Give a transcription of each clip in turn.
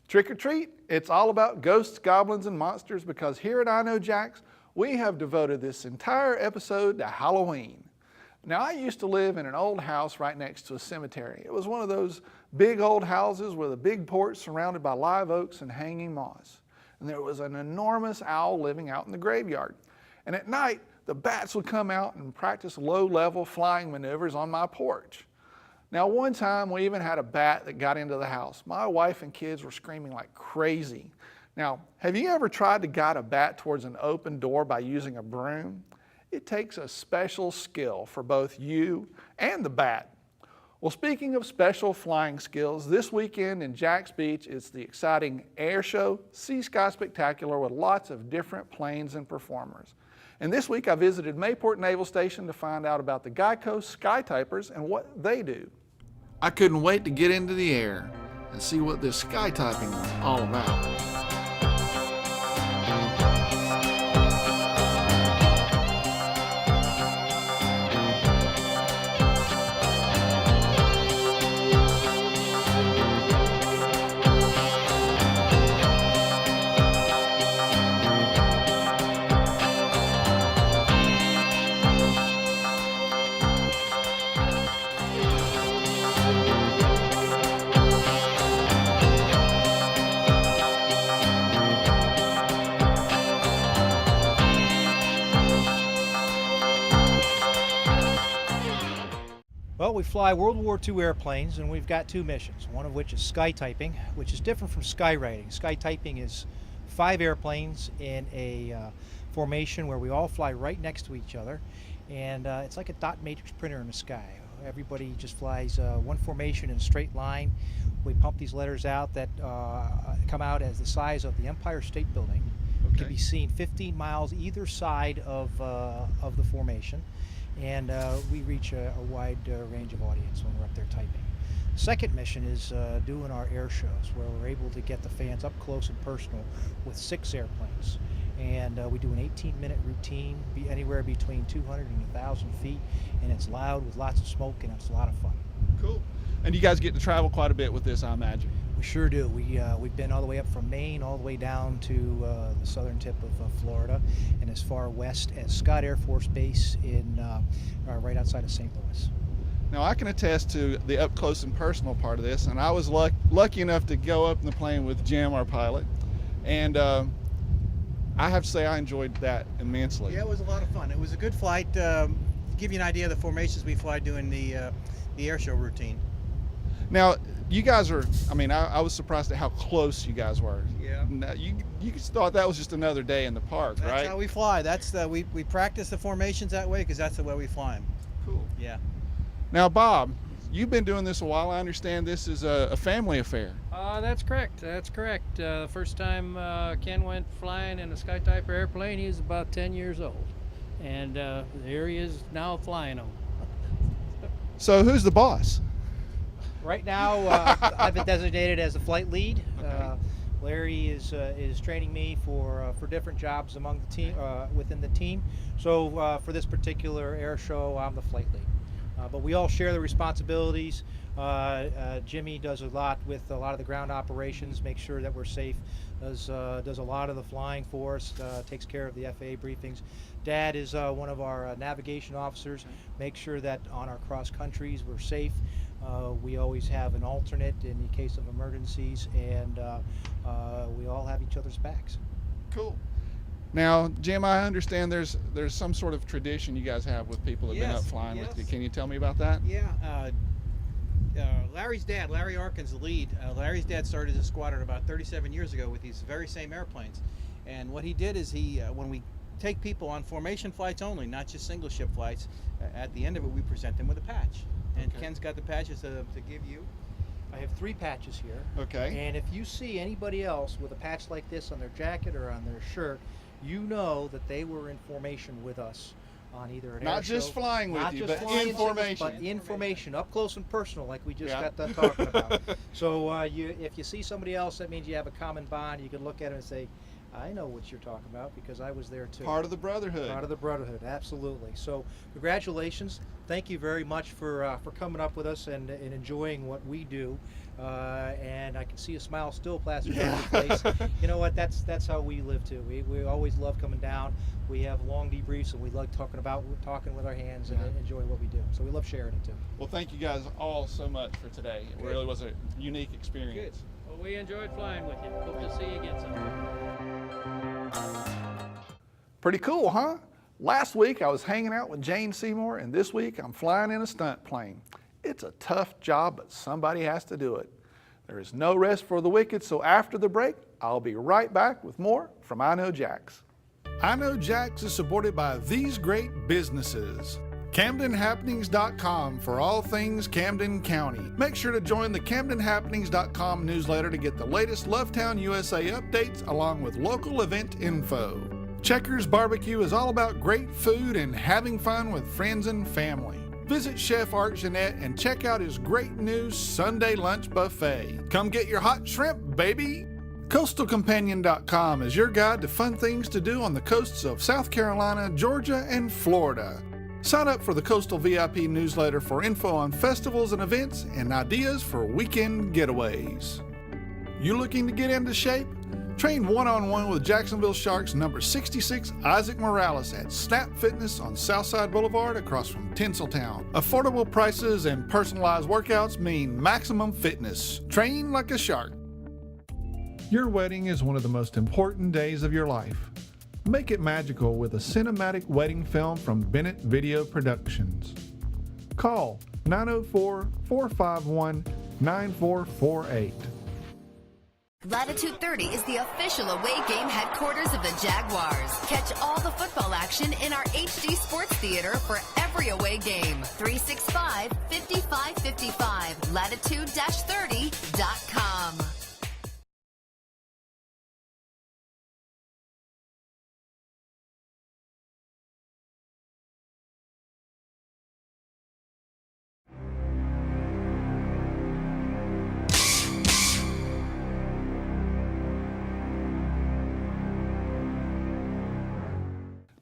Trick or treat, it's all about ghosts, goblins, and monsters because here at I Know Jax, we have devoted this entire episode to Halloween. Now, I used to live in an old house right next to a cemetery. It was one of those big old houses with a big porch surrounded by live oaks and hanging moss. And there was an enormous owl living out in the graveyard. And at night, the bats would come out and practice low-level flying maneuvers on my porch. Now, one time we even had a bat that got into the house. My wife and kids were screaming like crazy. Now, have you ever tried to guide a bat towards an open door by using a broom? It takes a special skill for both you and the bat. Well, speaking of special flying skills, this weekend in Jax Beach is the exciting Air Show Sea Sky Spectacular with lots of different planes and performers. And this week I visited Mayport Naval Station to find out about the GEICO Skytypers and what they do. I couldn't wait to get into the air and see what this skytyping was all about. Well, we fly World War II airplanes, and we've got two missions, one of which is skytyping, which is different from skywriting. Skytyping is 5 airplanes in a formation where we all fly right next to each other, and it's like a dot matrix printer in the sky. Everybody just flies one formation in a straight line. We pump these letters out that come out as the size of the Empire State Building. Okay. It can be seen 15 miles either side of the formation. And we reach a wide range of audience when we're up there typing. The second mission is doing our air shows, where we're able to get the fans up close and personal with 6 airplanes. And we do an 18-minute routine, be anywhere between 200 and 1,000 feet, and it's loud with lots of smoke, and it's a lot of fun. Cool. And you guys get to travel quite a bit with this, I imagine. We sure do. We've been all the way up from Maine, all the way down to the southern tip of Florida, and as far west as Scott Air Force Base in right outside of St. Louis. Now, I can attest to the up close and personal part of this, and I was lucky enough to go up in the plane with Jim, our pilot, and I have to say I enjoyed that immensely. Yeah, it was a lot of fun. It was a good flight. To give you an idea of the formations we fly doing the air show routine. Now, you guys are, I was surprised at how close you guys were. Yeah. Now, you thought that was just another day in the park, right? That's how we fly. We practice the formations that way because that's the way we fly them. Cool. Yeah. Now, Bob, you've been doing this a while. I understand this is a family affair. That's correct. That's correct. The first time Ken went flying in a Skytyper airplane, he was about 10 years old. And here he is now flying them. So who's the boss? Right now, I've been designated as a flight lead. Okay. Larry is training me for different jobs among the team within the team. So for this particular air show, I'm the flight lead. But we all share the responsibilities. Jimmy does a lot with a lot of the ground operations, makes sure that we're safe. Does a lot of the flying for us. Takes care of the FAA briefings. Dad is one of our navigation officers. Makes sure that on our cross countries we're safe. We always have an alternate in the case of emergencies, and we all have each other's backs. Cool. Now, Jim, I understand there's some sort of tradition you guys have with people that have been up flying with you. Can you tell me about that? Yeah. Larry's dad, Larry Arkin's the lead. Larry's dad started his squadron about 37 years ago with these very same airplanes. And what he did is when we take people on formation flights only, not just single ship flights, at the end of it we present them with a patch. And okay. Ken's got the patches to give you. I have 3 patches here. Okay. And if you see anybody else with a patch like this on their jacket or on their shirt, you know that they were in formation with us on either an Not just show, flying with you, but in formation. But in formation, up close and personal, like we just got done talking about. So if you see somebody else, that means you have a common bond. You can look at it and say, I know what you're talking about because I was there too. Part of the brotherhood. Part of the brotherhood, absolutely. So congratulations. Thank you very much for coming up with us and enjoying what we do. and I can see a smile still plastered on your face. You know what? That's how we live too. We always love coming down. We have long debriefs, and we like talking with our hands and enjoy what we do. So we love sharing it too. Well, thank you guys all so much for today. It really was a unique experience. Good. Well, we enjoyed flying with you. Hope to see you again sometime. Pretty cool, huh? Last week I was hanging out with Jane Seymour, and this week I'm flying in a stunt plane. It's a tough job, but somebody has to do it. There is no rest for the wicked, so after the break, I'll be right back with more from I Know Jax. I Know Jax is supported by these great businesses. CamdenHappenings.com for all things Camden County. Make sure to join the CamdenHappenings.com newsletter to get the latest Lovetown USA updates along with local event info. Checkers Barbecue is all about great food and having fun with friends and family. Visit Chef Art Jeanette and check out his great new Sunday lunch buffet. Come get your hot shrimp, baby! CoastalCompanion.com is your guide to fun things to do on the coasts of South Carolina, Georgia, and Florida. Sign up for the Coastal VIP newsletter for info on festivals and events and ideas for weekend getaways. You looking to get into shape? Train one-on-one with Jacksonville Sharks number 66 Isaac Morales at Snap Fitness on Southside Boulevard across from Tinseltown. Affordable prices and personalized workouts mean maximum fitness. Train like a shark. Your wedding is one of the most important days of your life. Make it magical with a cinematic wedding film from Bennett Video Productions. Call 904-451-9448. Latitude 30 is the official away game headquarters of the Jaguars. Catch all the football action in our HD Sports Theater for every away game. 365-5555. Latitude-30.com.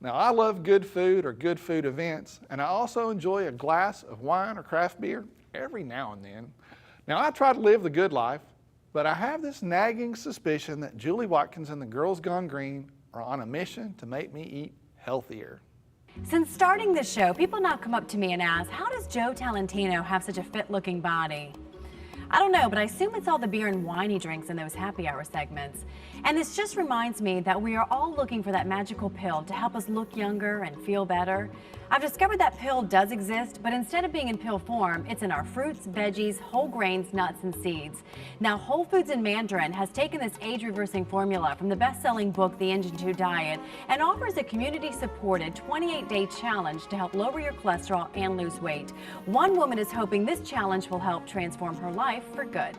Now, I love good food or good food events, and I also enjoy a glass of wine or craft beer every now and then. Now, I try to live the good life, but I have this nagging suspicion that Julie Watkins and the Girls Gone Green are on a mission to make me eat healthier. Since starting this show, people now come up to me and ask, how does Joe Talentino have such a fit-looking body? I don't know, but I assume it's all the beer and wine he drinks in those happy hour segments. And this just reminds me that we are all looking for that magical pill to help us look younger and feel better. I've discovered that pill does exist, but instead of being in pill form, it's in our fruits, veggies, whole grains, nuts, and seeds. Now, Whole Foods and Mandarin has taken this age-reversing formula from the best-selling book, The Engine2 Diet, and offers a community-supported 28-day challenge to help lower your cholesterol and lose weight. One woman is hoping this challenge will help transform her life for good.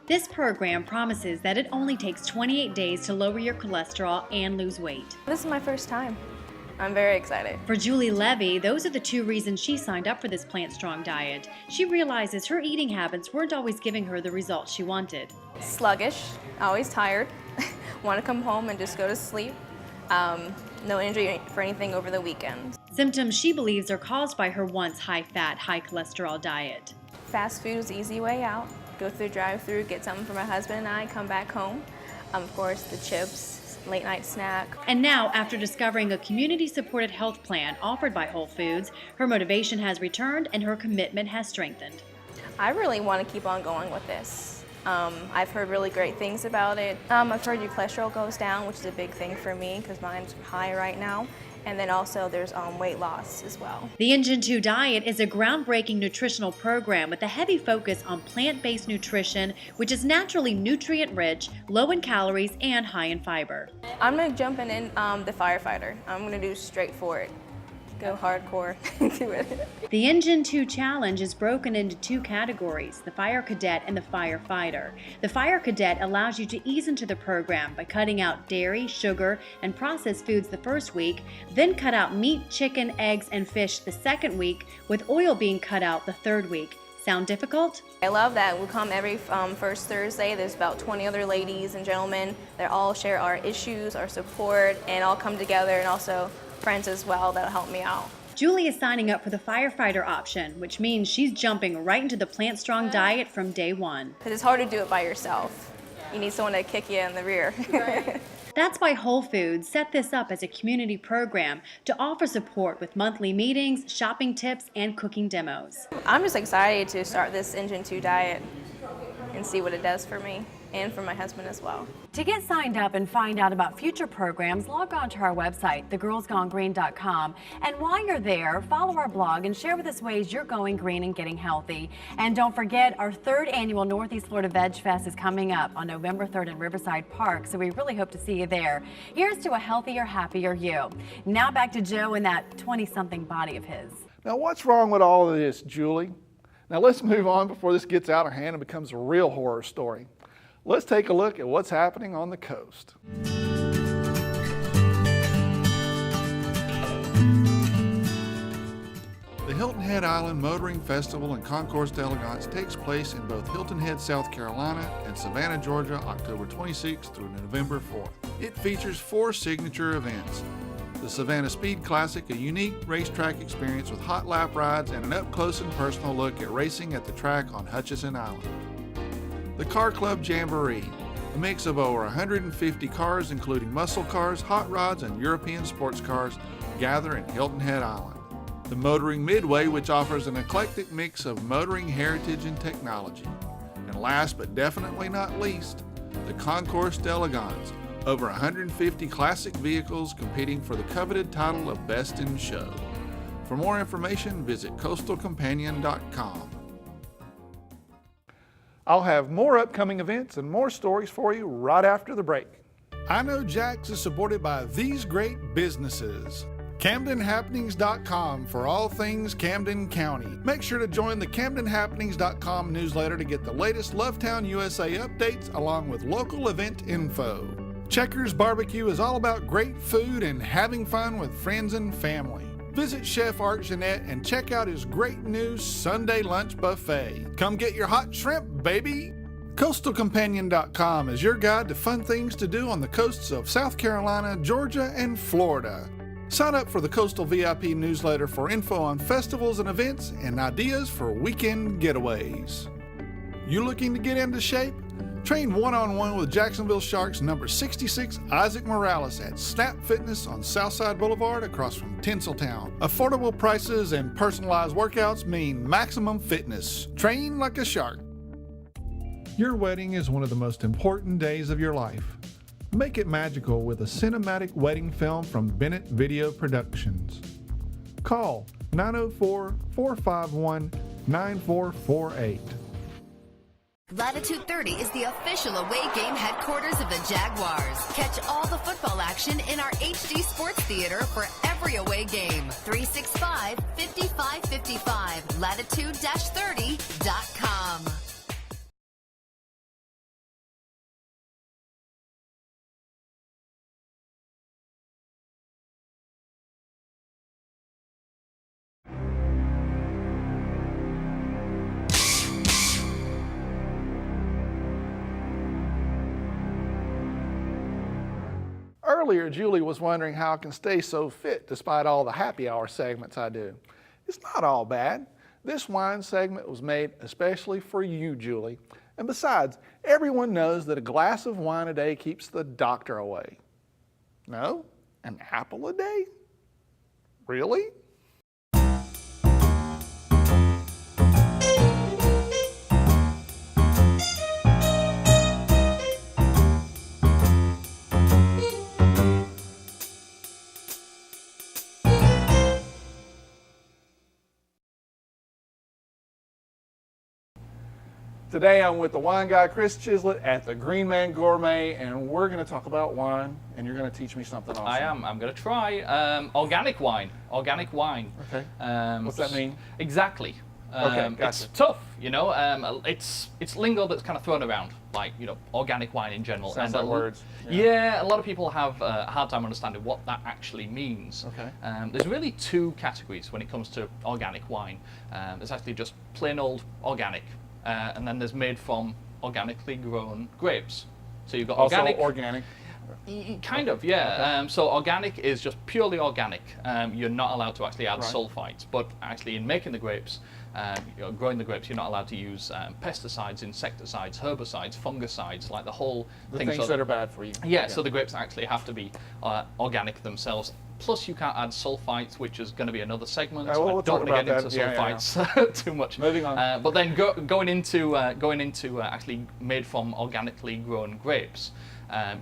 This program promises that it only takes 28 days to lower your cholesterol and lose weight. This is my first time. I'm very excited. For Julie Levy, those are the two reasons she signed up for this plant-strong diet. She realizes her eating habits weren't always giving her the results she wanted. Sluggish, always tired, want to come home and just go to sleep. No energy for anything over the weekend. Symptoms she believes are caused by her once high-fat, high-cholesterol diet. Fast food is the easy way out. Go through the drive-thru, get something for my husband and I, come back home. Of course, the chips, late night snack. And now, after discovering a community-supported health plan offered by Whole Foods, her motivation has returned and her commitment has strengthened. I really want to keep on going with this. I've heard really great things about it. I've heard your cholesterol goes down, which is a big thing for me because mine's high right now. And then also there's weight loss as well. The Engine2 Diet is a groundbreaking nutritional program with a heavy focus on plant-based nutrition, which is naturally nutrient-rich, low in calories, and high in fiber. I'm going to jump in the firefighter. I'm going to do straight for it. Go hardcore into it. The Engine2 Challenge is broken into two categories, the Fire Cadet and the Firefighter. The Fire Cadet allows you to ease into the program by cutting out dairy, sugar, and processed foods the first week, then cut out meat, chicken, eggs, and fish the second week, with oil being cut out the third week. Sound difficult? I love that. We come every first Thursday. There's about 20 other ladies and gentlemen that all share our issues, our support, and all come together, and also friends as well that'll help me out. Julie is signing up for the firefighter option, which means she's jumping right into the Plant Strong diet from day one. Because it's hard to do it by yourself. You need someone to kick you in the rear. That's why Whole Foods set this up as a community program to offer support with monthly meetings, shopping tips, and cooking demos. I'm just excited to start this Engine2 Diet and see what it does for me and for my husband as well. To get signed up and find out about future programs, log on to our website, thegirlsgonegreen.com. And while you're there, follow our blog and share with us ways you're going green and getting healthy. And don't forget, our 3rd annual Northeast Florida Veg Fest is coming up on November 3rd in Riverside Park, so we really hope to see you there. Here's to a healthier, happier you. Now back to Joe and that 20-something body of his. Now what's wrong with all of this, Julie? Now let's move on before this gets out of hand and becomes a real horror story. Let's take a look at what's happening on the coast. The Hilton Head Island Motoring Festival and Concourse d'Elegance takes place in both Hilton Head, South Carolina and Savannah, Georgia, October 26th through November 4th. It features 4 signature events. The Savannah Speed Classic, a unique racetrack experience with hot lap rides and an up-close and personal look at racing at the track on Hutchinson Island. The Car Club Jamboree, a mix of over 150 cars including muscle cars, hot rods, and European sports cars gather in Hilton Head Island. The Motoring Midway, which offers an eclectic mix of motoring heritage and technology. And last but definitely not least, the Concourse d'Elegance, over 150 classic vehicles competing for the coveted title of Best in Show. For more information, visit coastalcompanion.com. I'll have more upcoming events and more stories for you right after the break. I Know Jax is supported by these great businesses. CamdenHappenings.com for all things Camden County. Make sure to join the CamdenHappenings.com newsletter to get the latest Lovetown USA updates along with local event info. Checkers Barbecue is all about great food and having fun with friends and family. Visit Chef Art Jeanette and check out his great new Sunday lunch buffet. Come get your hot shrimp, baby! CoastalCompanion.com is your guide to fun things to do on the coasts of South Carolina, Georgia, and Florida. Sign up for the Coastal VIP newsletter for info on festivals and events and ideas for weekend getaways. You looking to get into shape? Train one-on-one with Jacksonville Sharks number 66 Isaac Morales at Snap Fitness on Southside Boulevard across from Tinseltown. Affordable prices and personalized workouts mean maximum fitness. Train like a shark. Your wedding is one of the most important days of your life. Make it magical with a cinematic wedding film from Bennett Video Productions. Call 904-451-9448. Latitude 30 is the official away game headquarters of the Jaguars. Catch all the football action in our HD Sports Theater for every away game. 365-5555. Latitude-30.com. Earlier, Julie was wondering how I can stay so fit despite all the happy hour segments I do. It's not all bad. This wine segment was made especially for you, Julie. And besides, everyone knows that a glass of wine a day keeps the doctor away. No? An apple a day? Really? Today I'm with the wine guy, Chris Chislett, at the Green Man Gourmet, and we're going to talk about wine, and you're going to teach me something awesome. I am. I'm going to try organic wine. Organic wine. Okay. What's that mean? Exactly. Okay, gotcha. It's tough, you know. It's lingo that's kind of thrown around, like, you know, organic wine in general. Sounds like words. Yeah, a lot of people have a hard time understanding what that actually means. Okay. There's really 2 categories when it comes to organic wine. There's actually just plain old organic. And then there's made from organically grown grapes. So you've got also organic. organic. Kind of, yeah. So organic is just purely organic. You're not allowed to actually add sulfites, but actually in making the grapes, growing the grapes, you're not allowed to use pesticides, insecticides, herbicides, fungicides, like the whole thing. Things that are bad for you. Yeah, so the grapes actually have to be organic themselves. Plus, you can't add sulfites, which is going to be another segment. Well, we'll I don't talk want to about get into that. sulfites too much. Moving on. But then going into actually made from organically grown grapes,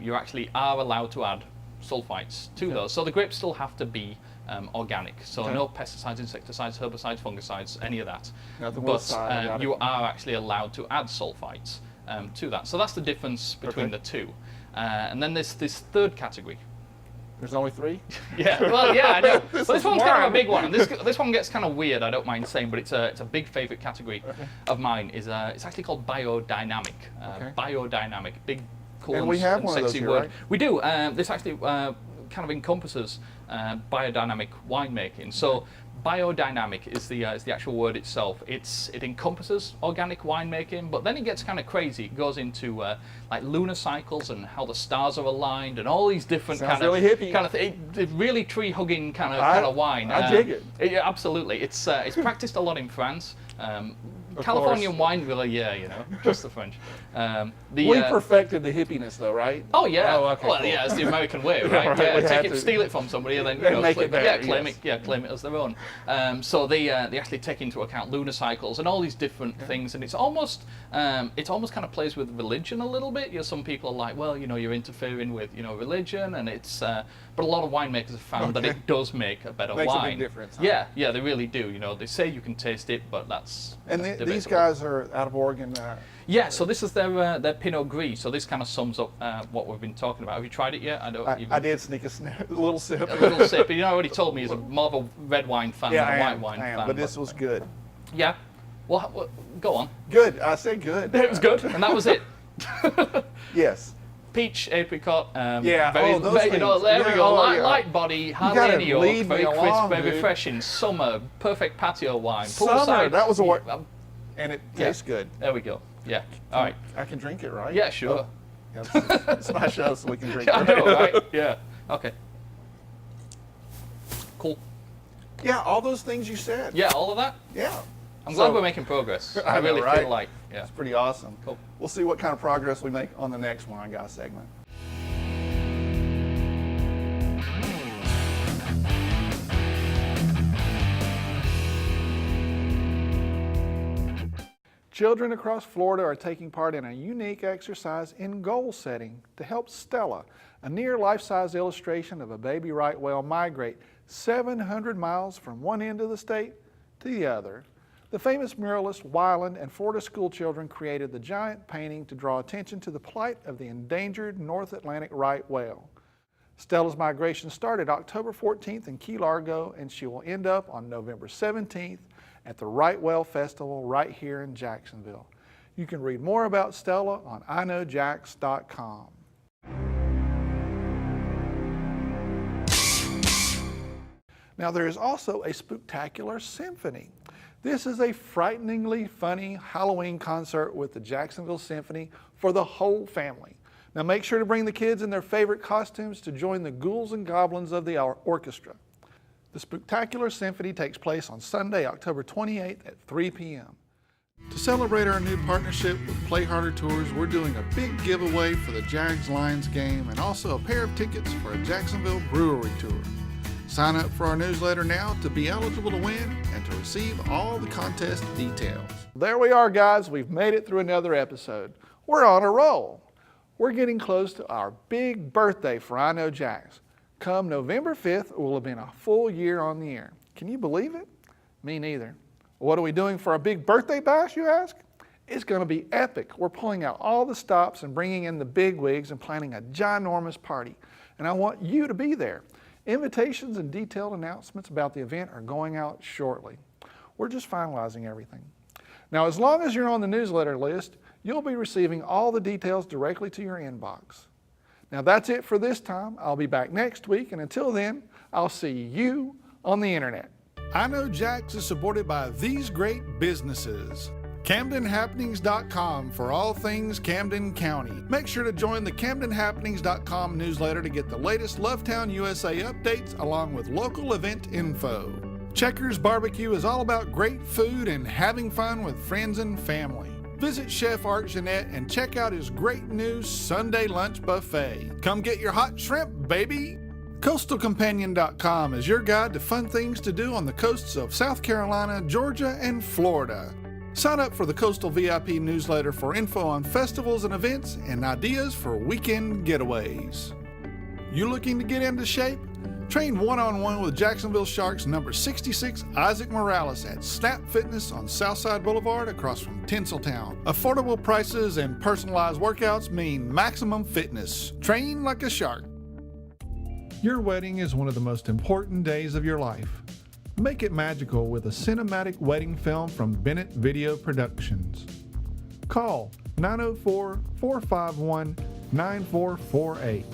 you actually are allowed to add sulfites to those. So the grapes still have to be organic. So no pesticides, insecticides, herbicides, fungicides, any of that. Nothing But you are actually allowed to add sulfites to that. So that's the difference between the two. And then there's this third category. There's only 3? Yeah, well, yeah, I know. This This is one's kind of a wild. big one. And this one gets kind of weird, I don't mind saying, but it's a big favourite category of mine. It's actually called biodynamic. Biodynamic, big, cool And we have and one of those sexy here, word. right? We do. This actually kind of encompasses biodynamic winemaking. So biodynamic is the actual word itself. It encompasses organic winemaking, but then it gets kind of crazy. It goes into like lunar cycles and how the stars are aligned and all these different Sounds really hippie. it's really tree hugging kind of wine. I dig it. Yeah, absolutely. It's practiced a lot in France. Californian wine, really, yeah, just the French. We perfected the hippiness, though, right? Oh yeah. Oh, okay, well, cool. yeah, it's the American way, right? Right, Yeah, we had take it, to. steal it from somebody, and then And make it better, claim yes. claim it as their own. So they actually take into account lunar cycles and all these different things, and it's almost kind of plays with religion a little bit. Some people are like, well, you're interfering with religion, and it's. But a lot of winemakers have found that it does make a better Makes a wine. big difference, huh? Yeah, they really do. They say you can taste it, but that's. And that's these debatable. guys are out of Oregon. Yeah, so this is their Pinot Gris. So this kind of sums up what we've been talking about. Have you tried it yet? I did sneak a little sip. A little sip. But already told me he's more of a red wine fan than a white wine I am, fan. but this was good. Yeah. Well, go on. Good. I said good. It was good, and that was it. Yes. Peach, apricot. Yeah, Very, those very, things. there we Yeah, go. oh, yeah. Light body, hardly gotta any yolk, lead very me crisp, along, very dude. refreshing. Summer, perfect patio wine. Summer. Poolside. That was a word. And it tastes good. There we go. Yeah. All right. I can drink it, right? Yeah, sure. Oh, it's my show, so we can drink I it. know, right? Yeah. Okay. Cool. Yeah, all those things you said. Yeah, all of that. Yeah. I'm glad So- we're making progress. I know, really right? feel like, yeah. It's pretty awesome. Cool. We'll see what kind of progress we make on the next Wine Guy segment. Children across Florida are taking part in a unique exercise in goal setting to help Stella, a near life-size illustration of a baby right whale, migrate 700 miles from one end of the state to the other. The famous muralist Weiland and Florida school children created the giant painting to draw attention to the plight of the endangered North Atlantic right whale. Stella's migration started October 14th in Key Largo, and she will end up on November 17th at the Right Whale Festival right here in Jacksonville. You can read more about Stella on iknowjax.com. Now there is also a spooktacular symphony. This is a frighteningly funny Halloween concert with the Jacksonville Symphony for the whole family. Now make sure to bring the kids in their favorite costumes to join the ghouls and goblins of the orchestra. The Spooktacular Symphony takes place on Sunday, October 28th at 3 p.m. To celebrate our new partnership with Play Harder Tours, we're doing a big giveaway for the Jags-Lions game and also a pair of tickets for a Jacksonville brewery tour. Sign up for our newsletter now to be eligible to win and to receive all the contest details. There we are, guys. We've made it through another episode. We're on a roll. We're getting close to our big birthday for I Know Jax. Come November 5th, it will have been a full year on the air. Can you believe it? Me neither. What are we doing for our big birthday bash, you ask? It's going to be epic. We're pulling out all the stops and bringing in the bigwigs and planning a ginormous party. And I want you to be there. Invitations and detailed announcements about the event are going out shortly. We're just finalizing everything. Now, as long as you're on the newsletter list, you'll be receiving all the details directly to your inbox. Now that's it for this time. I'll be back next week, and until then, I'll see you on the internet. I Know Jax is supported by these great businesses: CamdenHappenings.com for all things Camden County. Make sure to join the CamdenHappenings.com newsletter to get the latest Lovetown USA updates along with local event info. Checkers Barbecue is all about great food and having fun with friends and family. Visit Chef Art Jeanette and check out his great new Sunday lunch buffet. Come get your hot shrimp, baby! CoastalCompanion.com is your guide to fun things to do on the coasts of South Carolina, Georgia, and Florida. Sign up for the Coastal VIP newsletter for info on festivals and events and ideas for weekend getaways. You looking to get into shape? Train one-on-one with Jacksonville Sharks number 66 Isaac Morales at Snap Fitness on Southside Boulevard across from Tinseltown. Affordable prices and personalized workouts mean maximum fitness. Train like a shark. Your wedding is one of the most important days of your life. Make it magical with a cinematic wedding film from Bennett Video Productions. Call 904-451-9448.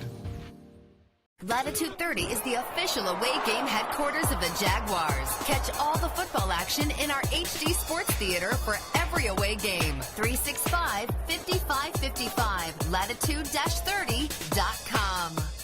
Latitude 30 is the official away game headquarters of the Jaguars. Catch all the football action in our HD Sports Theater for every away game. 365-5555. Latitude-30.com.